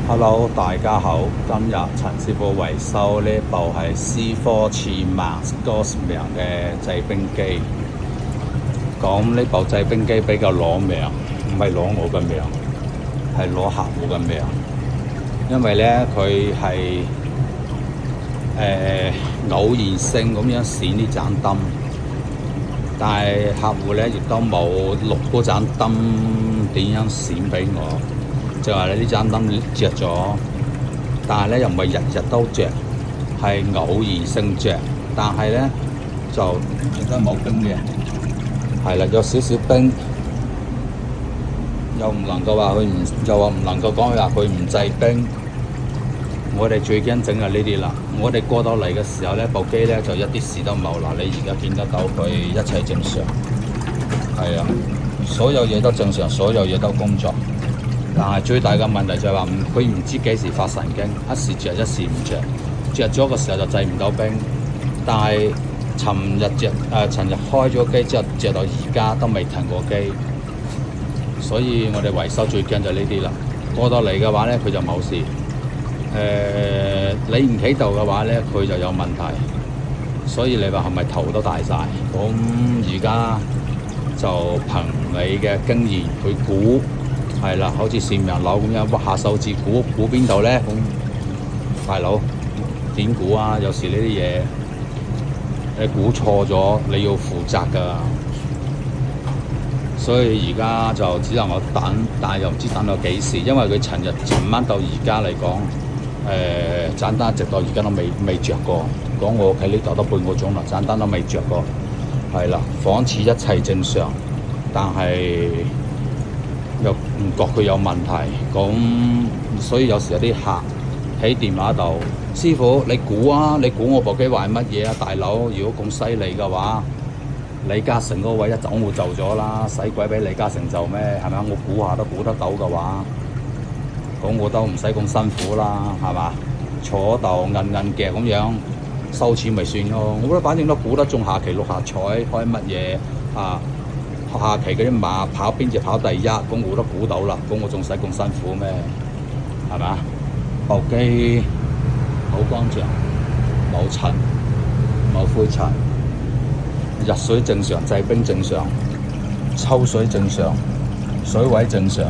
Hello，大家好。今日陳師傅維修呢部係斯科茨曼 Scotsman 嘅製冰機。講呢部製冰機比較攞命，唔係攞我嘅命，係攞客戶嘅命。因為咧佢係偶然性咁樣閃呢盞燈，但係客戶咧亦都冇錄嗰盞燈點樣閃俾我。就話你呢盞燈着咗，但係咧又唔係日日都着，係偶然性着。但係咧就亦都冇冰嘅，係啦，有少少冰，又唔能夠話佢唔，又話唔能夠講話佢唔製冰。我哋最驚整係呢啲啦。我哋過到嚟嘅時候咧，部機咧就一啲事都冇啦。你而家見得到佢一切正常，係啊，所有嘢都正常，所有嘢都工作。但係最大嘅問題就係話佢唔知幾時發神經，一時着一時唔着，着咗嘅時候就製唔到冰。但係尋日開咗機之後，着到而家都未停過機，所以我哋維修最驚就呢啲啦。過到嚟嘅話咧，佢就冇事。你唔喺度嘅話咧，佢就有問題。所以你話係咪頭都大晒？咁而家就憑你嘅經驗去估。係啦，好似善良佬咁樣屈下手指估邊度咧？咁大佬點估啊？有時呢啲嘢你估錯咗，你要負責㗎。所以而家就只能我等，但係又唔知等到幾時，因為佢尋晚到而家嚟講，盞燈直到而家都未着過。講我屋企呢度都半個鐘啦，盞燈都未着過。係啦，仿似一切正常，但係又唔覺佢有問題，咁所以有時有啲客喺電話度，師傅你估啊，你估我部機壞乜嘢啊？大佬，如果咁犀利嘅話，李嘉誠嗰位一早我就咗啦，使鬼俾李嘉誠就咩？係咪？我估下都估得到嘅話，咁我都唔使咁辛苦啦，係嘛？坐度硬嘅咁樣收錢咪算咯。我覺得反正都估得中下期六合彩開乜嘢啊？下期嗰啲馬跑邊隻跑第一，咁我都估到啦，咁我仲使咁辛苦咩？係嘛？部機好乾淨，冇塵，冇灰塵，入水正常，製冰正常，抽水正常，水位正常。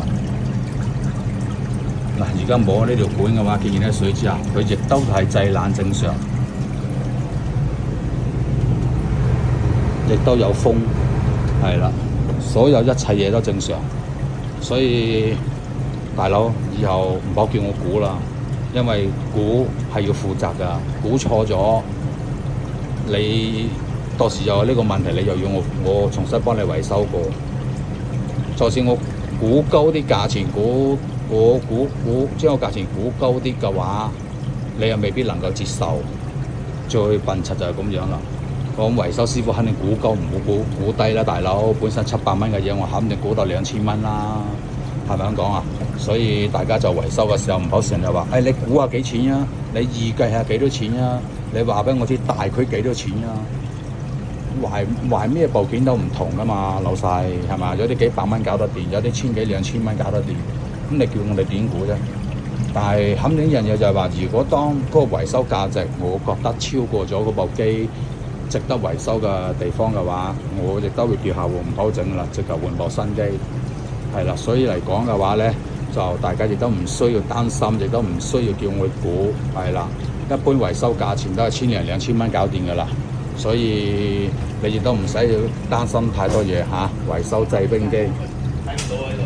嗱，而家摸呢條管嘅話，見到水之後，佢亦都係製冷正常，亦都有風，係啦。所有一切嘢都正常，所以大佬以後唔好叫我估啦，因為估係要負責㗎，估錯咗，你到時有呢個問題，你又要我重新幫你維修過。就算我估高啲價錢，將個價錢估高啲嘅話，你又未必能夠接受。最笨柒就係咁樣啦。我維修師傅肯定估高，唔好估低啦，大佬。本身700蚊嘅嘢，我肯定估到2000蚊啦，係咪咁講啊？所以大家就維修嘅時候唔好成日話，你估下幾錢啊？你預計下幾多錢啊？你話俾我知大概幾多錢啊？壞咩部件都唔同噶嘛，老細係嘛？有啲幾百蚊搞得掂，有啲千幾2000蚊搞得掂。咁你叫我哋點估啫？但係肯定一樣嘢就係話，如果當嗰個維修價值，我覺得超過咗嗰部機值得維修嘅地方嘅話，我亦都會叫客戶唔好整啦，直頭換部新機。係啦，所以嚟講嘅話咧，就大家亦都唔需要擔心，亦都唔需要叫我估。係啦，一般維修價錢都係1000零2000蚊搞掂㗎啦，所以你亦都唔使要擔心太多嘢嚇。維修製冰機。睇唔到喺度。